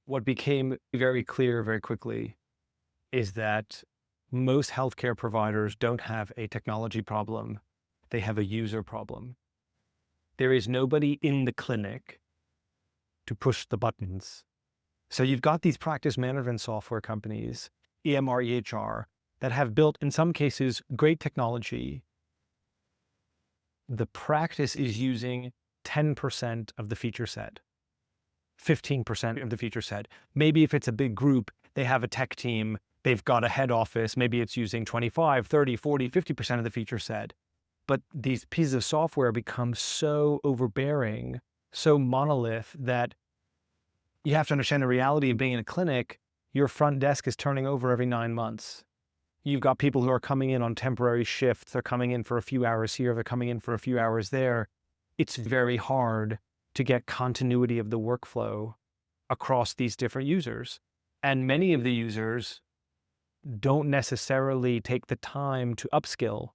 what became very clear very quickly is that most healthcare providers don't have a technology problem. They have a user problem. There is nobody in the clinic to push the buttons. So you've got these practice management software companies, EMR, EHR, that have built, in some cases, great technology. The practice is using 10% of the feature set, 15% of the feature set. Maybe if it's a big group, they have a tech team, they've got a head office, maybe it's using 25, 30, 40, 50% of the feature set. But these pieces of software become so overbearing, so monolith, that you have to understand the reality of being in a clinic. Your front desk is turning over every 9 months. You've got people who are coming in on temporary shifts. They're coming in for a few hours here. They're coming in for a few hours there. It's very hard to get continuity of the workflow across these different users. And many of the users don't necessarily take the time to upskill.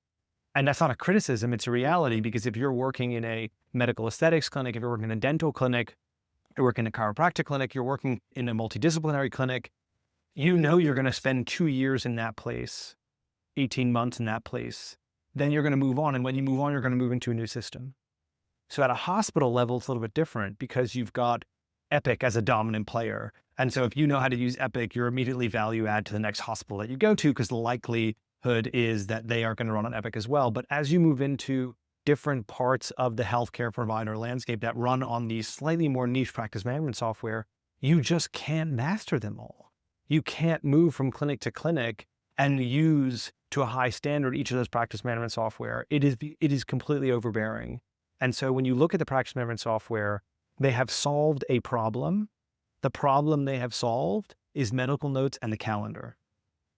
And that's not a criticism, it's a reality, because if you're working in a medical aesthetics clinic, if you're working in a dental clinic, you're working in a chiropractic clinic, you're working in a multidisciplinary clinic, you know you're going to spend 2 years in that place, 18 months in that place. Then you're going to move on. And when you move on, you're going to move into a new system. So at a hospital level, it's a little bit different because you've got Epic as a dominant player. And so if you know how to use Epic, you're immediately value add to the next hospital that you go to, because the likelihood is that they are going to run on Epic as well. But as you move into different parts of the healthcare provider landscape that run on these slightly more niche practice management software, you just can't master them all. You can't move from clinic to clinic and use to a high standard each of those practice management software. It is completely overbearing. And so when you look at the practice management software, they have solved a problem. The problem they have solved is medical notes and the calendar.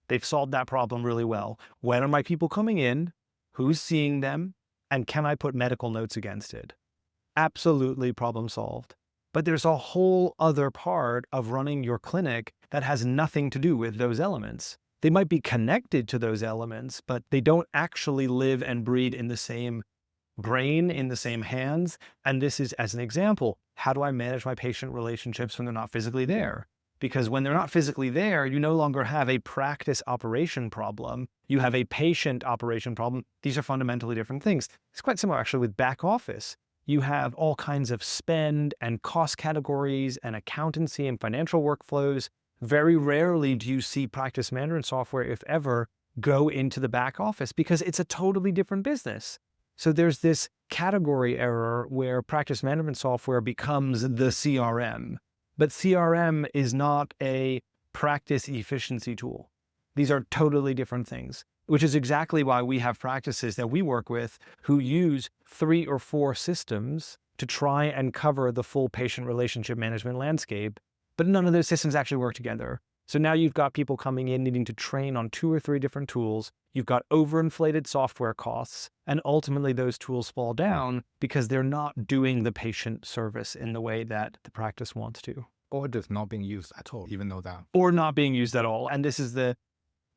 They've solved that problem really well. When are my people coming in? Who's seeing them? And can I put medical notes against it? Absolutely problem solved. But there's a whole other part of running your clinic that has nothing to do with those elements. They might be connected to those elements, but they don't actually live and breathe in the same brain, in the same hands. And this is, as an example, how do I manage my patient relationships when they're not physically there? Because when they're not physically there, you no longer have a practice operation problem. You have a patient operation problem. These are fundamentally different things. It's quite similar actually with back office. You have all kinds of spend and cost categories and accountancy and financial workflows. Very rarely do you see practice management software, if ever, go into the back office because it's a totally different business. So there's this category error where practice management software becomes the CRM. But CRM is not a practice efficiency tool. These are totally different things, which is exactly why we have practices that we work with who use 3 or 4 systems to try and cover the full patient relationship management landscape, but none of those systems actually work together. So now you've got people coming in needing to train on 2 or 3 different tools. You've got overinflated software costs, and ultimately those tools fall down because they're not doing the patient service in the way that the practice wants to. Or just not being used at all, even though that. Or not being used at all. And this is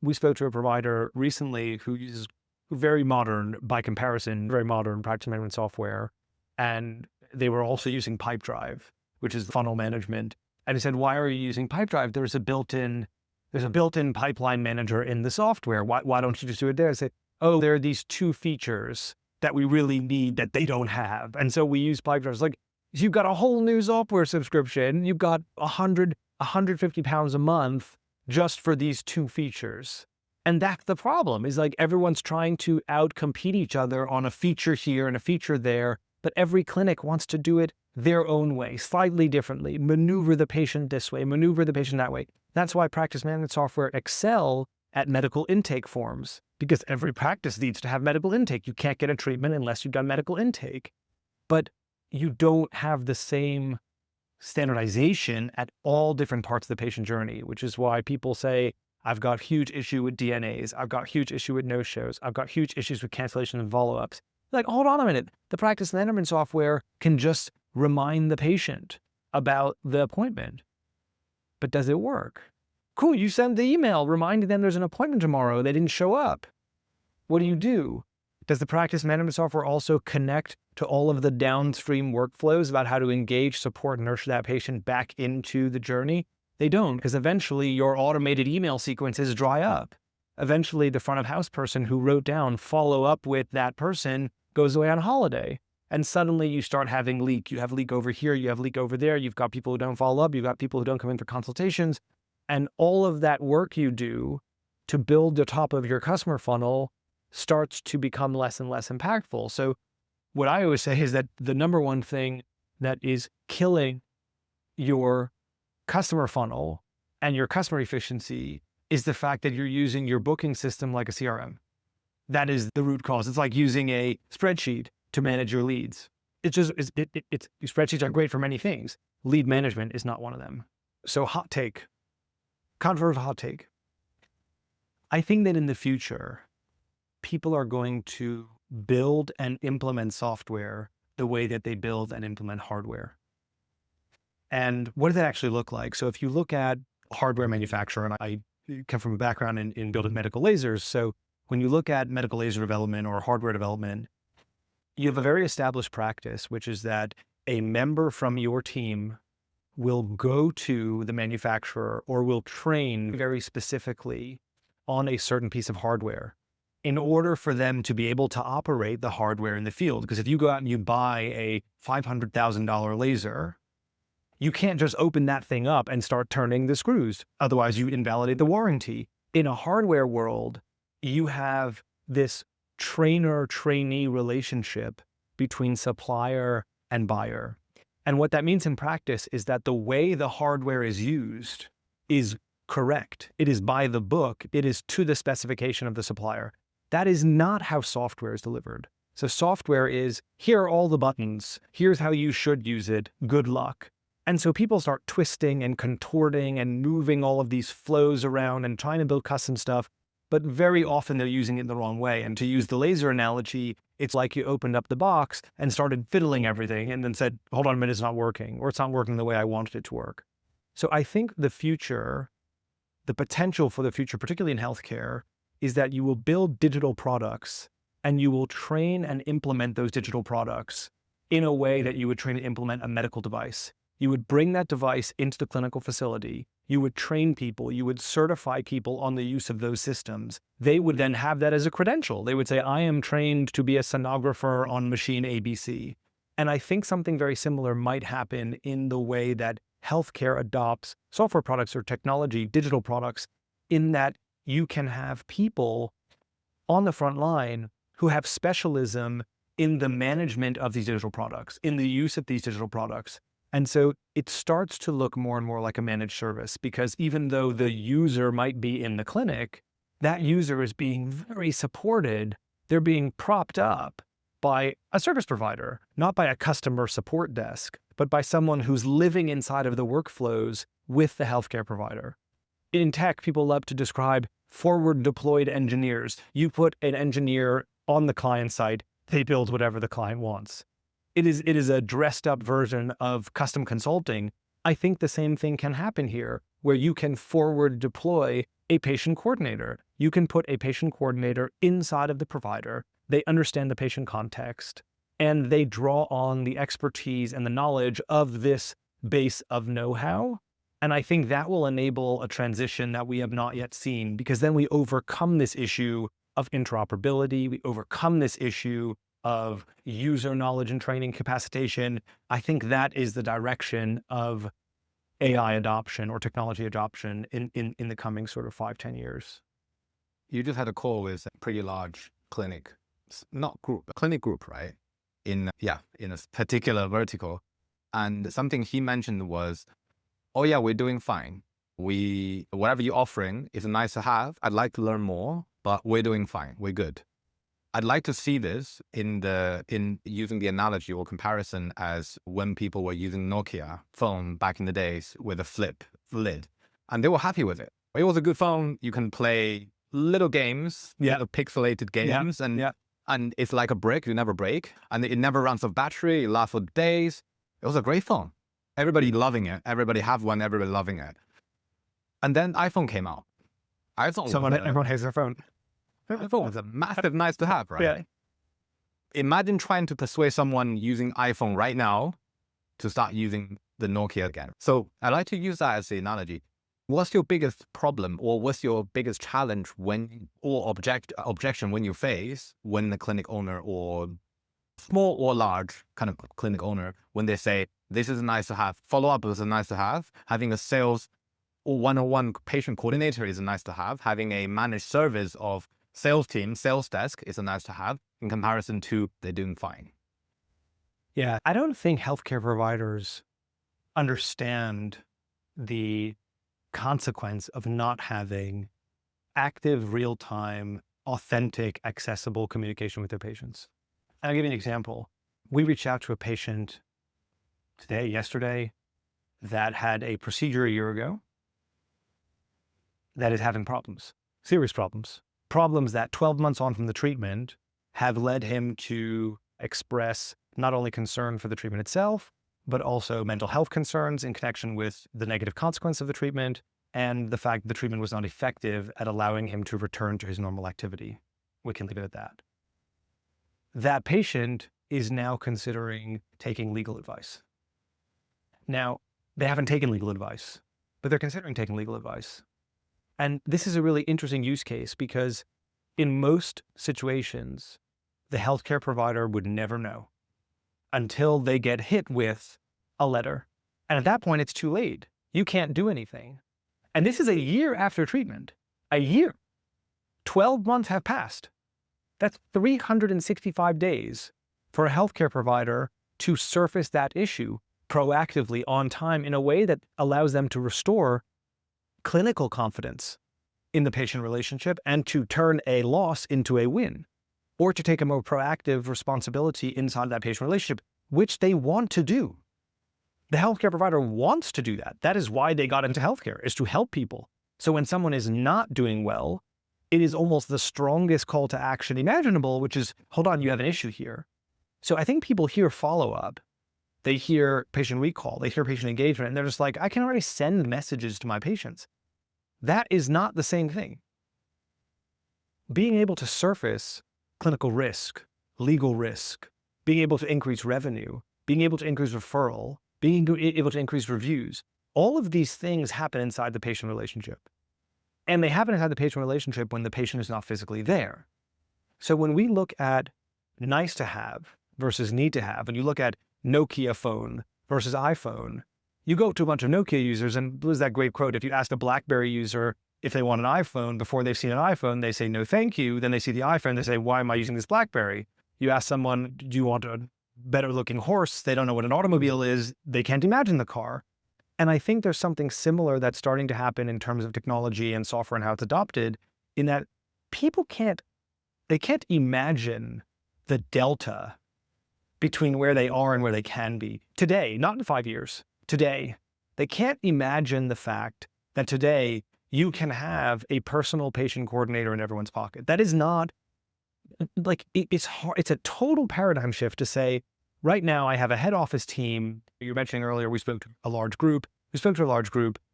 we spoke to a provider recently who uses very modern, by comparison, very modern practice management software. And they were also using Pipedrive, which is funnel management. And he said, why are you using Pipedrive? There's a built-in pipeline manager in the software. Why don't you just do it there? I said, oh, there are these 2 features that we really need that they don't have. And so we use Pipedrive. It's like, you've got a whole new software subscription. You've got 150 pounds a month just for these 2 features. And that's the problem, is like everyone's trying to outcompete each other on a feature here and a feature there, but every clinic wants to do it their own way, slightly differently, maneuver the patient this way, maneuver the patient that way. That's why practice management software excel at medical intake forms, because every practice needs to have medical intake. You can't get a treatment unless you've got medical intake. But you don't have the same standardization at all different parts of the patient journey, which is why people say, I've got huge issue with DNAs. I've got huge issue with no-shows. I've got huge issues with cancellation and follow-ups. Like, hold on a minute. The practice management software can just remind the patient about the appointment. But does it work? Cool, you send the email reminding them there's an appointment tomorrow. They didn't show up. What do? Does the practice management software also connect to all of the downstream workflows about how to engage, support, and nurture that patient back into the journey? They don't, because eventually your automated email sequences dry up. Eventually, the front of house person who wrote down follow up with that person goes away on holiday. And suddenly you start having leak. You have leak over here, you have leak over there. You've got people who don't follow up. You've got people who don't come in for consultations. And all of that work you do to build the top of your customer funnel starts to become less and less impactful. So what I always say is that the number one thing that is killing your customer funnel and your customer efficiency is the fact that you're using your booking system like a CRM. That is the root cause. It's like using a spreadsheet to manage your leads. Spreadsheets are great for many things. Lead management is not one of them. So hot take, controversial hot take. I think that in the future, people are going to build and implement software the way that they build and implement hardware. And what does that actually look like? So if you look at hardware manufacturer, and I come from a background in building medical lasers. So when you look at medical laser development or hardware development, you have a very established practice, which is that a member from your team will go to the manufacturer or will train very specifically on a certain piece of hardware in order for them to be able to operate the hardware in the field. Because if you go out and you buy a $500,000 laser, you can't just open that thing up and start turning the screws. Otherwise, you invalidate the warranty. In a hardware world, you have this trainer-trainee relationship between supplier and buyer. And what that means in practice is that the way the hardware is used is correct. It is by the book. It is to the specification of the supplier. That is not how software is delivered. So software is, here are all the buttons. Here's how you should use it. Good luck. And so people start twisting and contorting and moving all of these flows around and trying to build custom stuff. But very often they're using it the wrong way. And to use the laser analogy, it's like you opened up the box and started fiddling everything and then said, hold on a minute, it's not working, or it's not working the way I wanted it to work. So I think the future, the potential for the future, particularly in healthcare, is that you will build digital products and you will train and implement those digital products in a way that you would train and implement a medical device. You would bring that device into the clinical facility. You would train people. You would certify people on the use of those systems. They would then have that as a credential. They would say, I am trained to be a sonographer on machine ABC. And I think something very similar might happen in the way that healthcare adopts software products or technology, digital products, in that you can have people on the front line who have specialism in the management of these digital products, in the use of these digital products. And so it starts to look more and more like a managed service, because even though the user might be in the clinic, that user is being very supported. They're being propped up by a service provider, not by a customer support desk, but by someone who's living inside of the workflows with the healthcare provider. In tech, people love to describe forward deployed engineers. You put an engineer on the client side, they build whatever the client wants. It is a dressed up version of custom consulting. I think the same thing can happen here, where you can forward deploy a patient coordinator. You can put a patient coordinator inside of the provider. They understand the patient context, and they draw on the expertise and the knowledge of this base of know-how. And I think that will enable a transition that we have not yet seen, because then we overcome this issue of interoperability. We overcome this issue of user knowledge and training capacitation. I think that is the direction of AI adoption or technology adoption in the coming sort of 5-10 years. You just had a call with a pretty large clinic, not group, a clinic group, right? In a particular vertical. And something he mentioned was, oh yeah, we're doing fine. Whatever you're offering is nice to have. I'd like to learn more, but we're doing fine. We're good. I'd like to see this in using the analogy or comparison as when people were using Nokia phone back in the days with a flip lid, and they were happy with it. It was a good phone. You can play little games, little pixelated games, and it's like a brick. You never break, and it never runs out of battery. It lasts for days. It was a great phone. Everybody loving it. Everybody have one. Everybody loving it. And then iPhone came out. Everyone has their phone. iPhone was a massive nice to have, right? Yeah. Imagine trying to persuade someone using iPhone right now to start using the Nokia again. So I like to use that as the analogy. What's your biggest problem, or what's your biggest challenge or objection when you face when the clinic owner, or small or large kind of clinic owner, when they say, this is nice to have, follow-up is nice to have, having a sales or one-on-one patient coordinator is nice to have, having a managed service of sales team, sales desk is nice to have, in comparison to they're doing fine? Yeah, I don't think healthcare providers understand the consequence of not having active, real-time, authentic, accessible communication with their patients. I'll give you an example. We reached out to a patient yesterday, that had a procedure a year ago that is having problems, serious problems that 12 months on from the treatment have led him to express not only concern for the treatment itself, but also mental health concerns in connection with the negative consequence of the treatment and the fact that the treatment was not effective at allowing him to return to his normal activity. We can leave it at that. That patient is now considering taking legal advice. Now, they haven't taken legal advice, but they're considering taking legal advice. And this is a really interesting use case because in most situations, the healthcare provider would never know until they get hit with a letter. And at that point, it's too late. You can't do anything. And this is a year after treatment. A year. 12 months have passed. That's 365 days for a healthcare provider to surface that issue proactively on time in a way that allows them to restore clinical confidence in the patient relationship and to turn a loss into a win, or to take a more proactive responsibility inside that patient relationship, which they want to do. The healthcare provider wants to do that. That is why they got into healthcare, is to help people. So when someone is not doing well, it is almost the strongest call to action imaginable, which is, hold on, you have an issue here. So I think people hear follow-up, they hear patient recall, they hear patient engagement, and they're just like, I can already send messages to my patients. That is not the same thing. Being able to surface clinical risk, legal risk, being able to increase revenue, being able to increase referral, being able to increase reviews, all of these things happen inside the patient relationship. And they happen inside the patient relationship when the patient is not physically there. So when we look at nice to have versus need to have, and you look at Nokia phone versus iPhone, you go to a bunch of Nokia users, and there's that great quote, if you ask a BlackBerry user if they want an iPhone before they've seen an iPhone, they say, no, thank you. Then they see the iPhone, they say, why am I using this BlackBerry? You ask someone, do you want a better looking horse? They don't know what an automobile is. They can't imagine the car. And I think there's something similar that's starting to happen in terms of technology and software and how it's adopted, in that people can't imagine the delta between where they are and where they can be today, not in 5 years, today. They can't imagine the fact that today you can have a personal patient coordinator in everyone's pocket. That is not, like, it's hard. It's a total paradigm shift to say, right now I have a head office team. You were mentioning earlier, we spoke to a large group.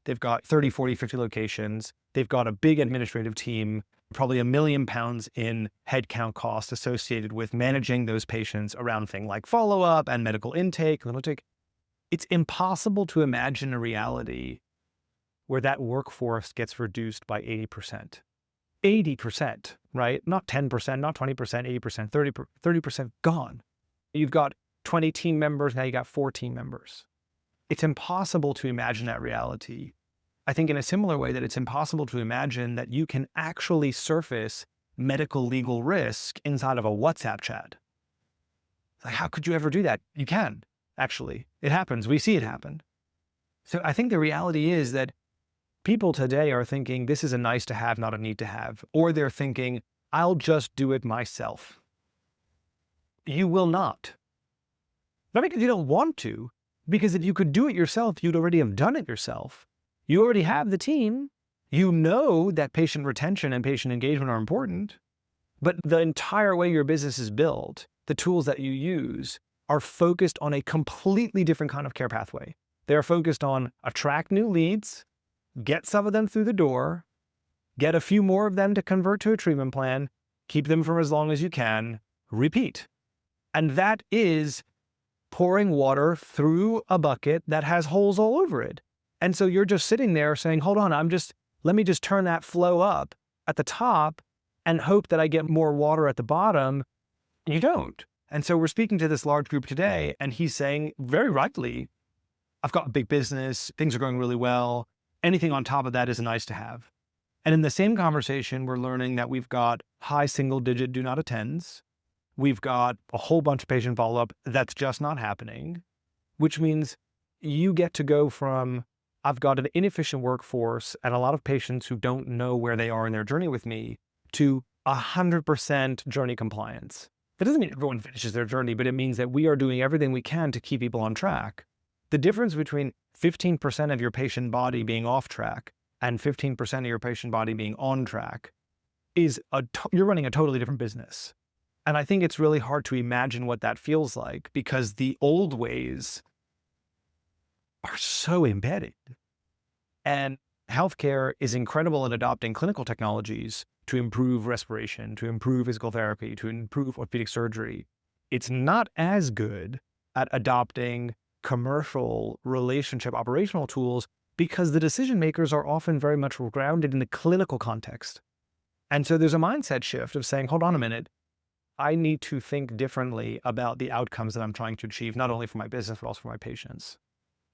They've got 30, 40, 50 locations. They've got a big administrative team, probably £1 million in headcount costs associated with managing those patients around things like follow-up and medical intake. It's impossible to imagine a reality where that workforce gets reduced by 80%. 80%, right? Not 10%, not 20%, 80%, 30% gone. You've got 20 team members, now you got 4 team members. It's impossible to imagine that reality. I think in a similar way that it's impossible to imagine that you can actually surface medical legal risk inside of a WhatsApp chat. Like, how could you ever do that? You can, actually. It happens. We see it happen. So I think the reality is that people today are thinking this is a nice to have, not a need to have. Or they're thinking, I'll just do it myself. You will not. Not because you don't want to, because if you could do it yourself, you'd already have done it yourself. You already have the team. You know that patient retention and patient engagement are important, but the entire way your business is built, the tools that you use, are focused on a completely different kind of care pathway. They're focused on attract new leads, get some of them through the door, get a few more of them to convert to a treatment plan, keep them for as long as you can, repeat. And that is pouring water through a bucket that has holes all over it. And so you're just sitting there saying, hold on, let me just turn that flow up at the top and hope that I get more water at the bottom. You don't. And so we're speaking to this large group today, and he's saying very rightly, I've got a big business, things are going really well. Anything on top of that is a nice to have. And in the same conversation, we're learning that we've got high single-digit do not attends. We've got a whole bunch of patient follow-up that's just not happening, which means you get to go from, I've got an inefficient workforce and a lot of patients who don't know where they are in their journey with me, to 100% journey compliance. That doesn't mean everyone finishes their journey, but it means that we are doing everything we can to keep people on track. The difference between 15% of your patient body being off track and 15% of your patient body being on track is you're running a totally different business. And I think it's really hard to imagine what that feels like, because the old ways are so embedded. And healthcare is incredible at adopting clinical technologies to improve respiration, to improve physical therapy, to improve orthopedic surgery. It's not as good at adopting commercial relationship operational tools, because the decision makers are often very much grounded in the clinical context. And so there's a mindset shift of saying, hold on a minute, I need to think differently about the outcomes that I'm trying to achieve, not only for my business, but also for my patients.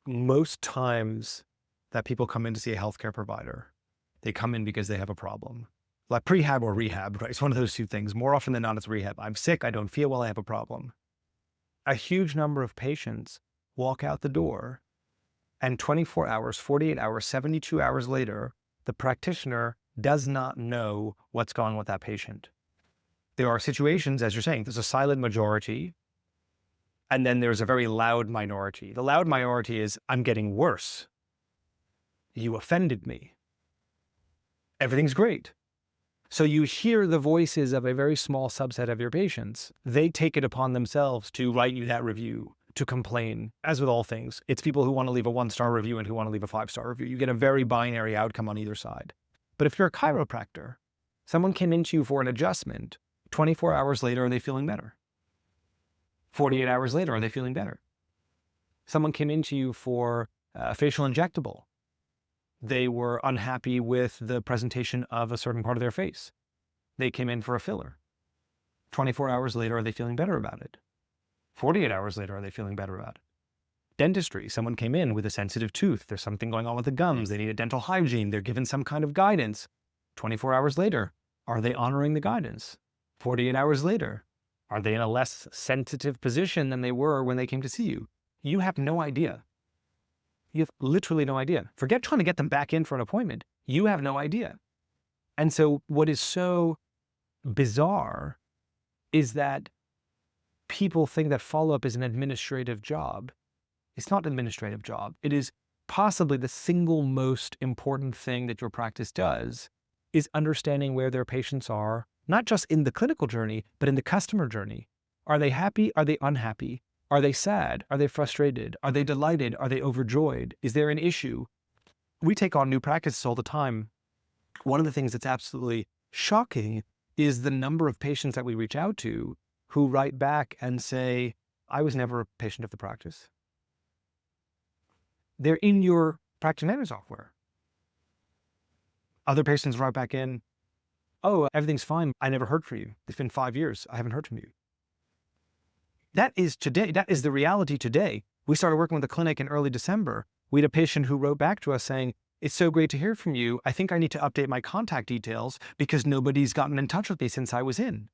Most times that people come in to see a healthcare provider, they come in because they have a problem. Like prehab or rehab, right? It's one of those two things. More often than not, it's rehab. I'm sick, I don't feel well, I have a problem. A huge number of patients walk out the door, and 24 hours, 48 hours, 72 hours later, the practitioner does not know what's going on with that patient. There are situations, as you're saying, there's a silent majority, and then there's a very loud minority. The loud minority is, I'm getting worse. You offended me. Everything's great. So you hear the voices of a very small subset of your patients. They take it upon themselves to write you that review, to complain. As with all things, it's people who want to leave a 1-star review and who want to leave a 5-star review. You get a very binary outcome on either side. But if you're a chiropractor, someone came into you for an adjustment, 24 hours later, are they feeling better? 48 hours later, are they feeling better? Someone came into you for a facial injectable. They were unhappy with the presentation of a certain part of their face. They came in for a filler. 24 hours later, are they feeling better about it? 48 hours later, are they feeling better about it? Dentistry, someone came in with a sensitive tooth. There's something going on with the gums. They need a dental hygiene. They're given some kind of guidance. 24 hours later, are they honoring the guidance? 48 hours later, are they in a less sensitive position than they were when they came to see you? You have no idea. You have literally no idea. Forget trying to get them back in for an appointment. You have no idea. And so what is so bizarre is that people think that follow-up is an administrative job. It's not an administrative job. It is possibly the single most important thing that your practice does, is understanding where their patients are, not just in the clinical journey, but in the customer journey. Are they happy? Are they unhappy? Are they sad? Are they frustrated? Are they delighted? Are they overjoyed? Is there an issue? We take on new practices all the time. One of the things that's absolutely shocking is the number of patients that we reach out to who write back and say, I was never a patient of the practice. They're in your practice management software. Other patients write back in, oh, everything's fine. I never heard from you. It's been 5 years. I haven't heard from you. That is today. That is the reality today. We started working with a clinic in early December. We had a patient who wrote back to us saying, it's so great to hear from you. I think I need to update my contact details because nobody's gotten in touch with me since I was in.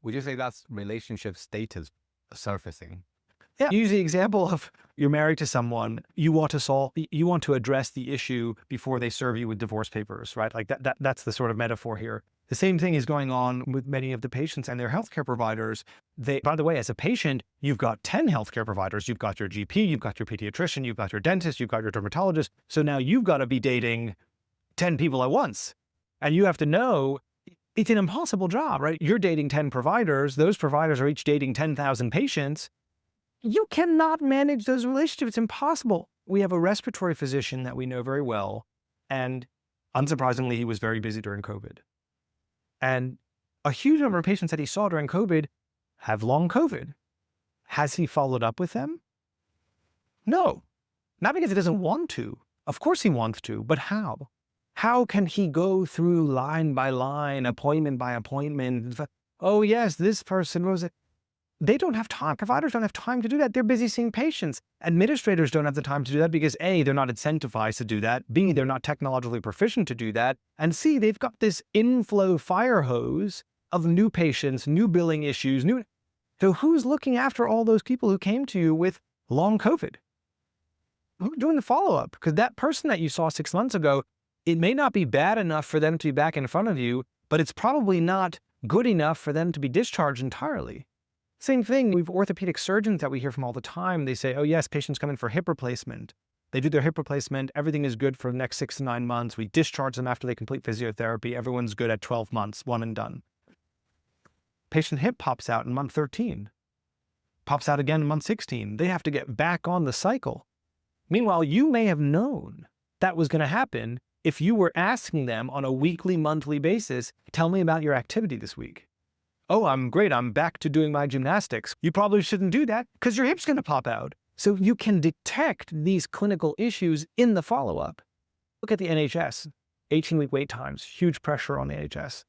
Would you say that's relationship status surfacing? Yeah. Use the example of you're married to someone, you want to address the issue before they serve you with divorce papers, right? Like that's the sort of metaphor here. The same thing is going on with many of the patients and their healthcare providers. By the way, as a patient, you've got 10 healthcare providers. You've got your GP, you've got your pediatrician, you've got your dentist, you've got your dermatologist. So now you've got to be dating 10 people at once. And you have to know it's an impossible job, right? You're dating 10 providers. Those providers are each dating 10,000 patients. You cannot manage those relationships. It's impossible. We have a respiratory physician that we know very well. And unsurprisingly, he was very busy during COVID. And a huge number of patients that he saw during COVID have long COVID. Has he followed up with them? No, not because he doesn't want to. Of course he wants to, but how? How can he go through line by line, appointment by appointment? Oh yes, this person was it. They don't have time. Providers don't have time to do that. They're busy seeing patients. Administrators don't have the time to do that because A, they're not incentivized to do that. B, they're not technologically proficient to do that. And C, they've got this inflow fire hose of new patients, new billing issues, So who's looking after all those people who came to you with long COVID? Who's doing the follow-up? Because that person that you saw 6 months ago, it may not be bad enough for them to be back in front of you, but it's probably not good enough for them to be discharged entirely. Same thing, we've orthopedic surgeons that we hear from all the time. They say, oh yes, patients come in for hip replacement. They do their hip replacement. Everything is good for the next 6 to 9 months. We discharge them after they complete physiotherapy. Everyone's good at 12 months, one and done. Patient hip pops out in month 13. Pops out again in month 16. They have to get back on the cycle. Meanwhile, you may have known that was going to happen if you were asking them on a weekly, monthly basis, tell me about your activity this week. Oh, I'm great. I'm back to doing my gymnastics. You probably shouldn't do that because your hip's going to pop out. So you can detect these clinical issues in the follow-up. Look at the NHS, 18-week wait times, huge pressure on the NHS.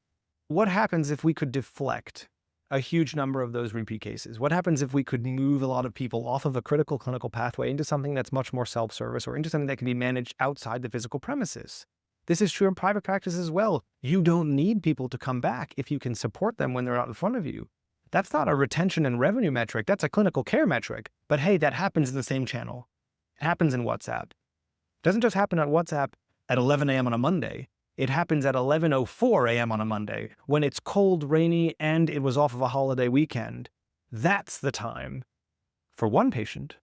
What happens if we could deflect a huge number of those repeat cases? What happens if we could move a lot of people off of a critical clinical pathway into something that's much more self-service or into something that can be managed outside the physical premises? This is true in private practice as well. You don't need people to come back if you can support them when they're out in front of you. That's not a retention and revenue metric. That's a clinical care metric. But hey, that happens in the same channel. It happens in WhatsApp. It doesn't just happen on WhatsApp at 11 a.m. on a Monday. It happens at 11:04 a.m. on a Monday when it's cold, rainy, and it was off of a holiday weekend. That's the time for one patient.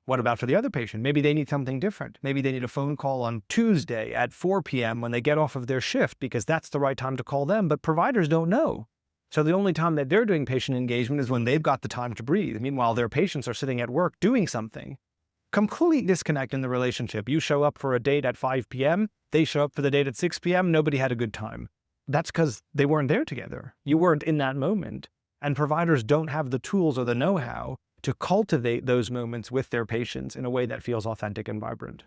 What about for the other patient? Maybe they need something different. Maybe they need a phone call on Tuesday at 4 p.m. when they get off of their shift because that's the right time to call them, but providers don't know. So the only time that they're doing patient engagement is when they've got the time to breathe. Meanwhile, their patients are sitting at work doing something. Complete disconnect in the relationship. You show up for a date at 5 p.m., they show up for the date at 6 p.m., nobody had a good time. That's because they weren't there together. You weren't in that moment. And providers don't have the tools or the know-how to cultivate those moments with their patients in a way that feels authentic and vibrant.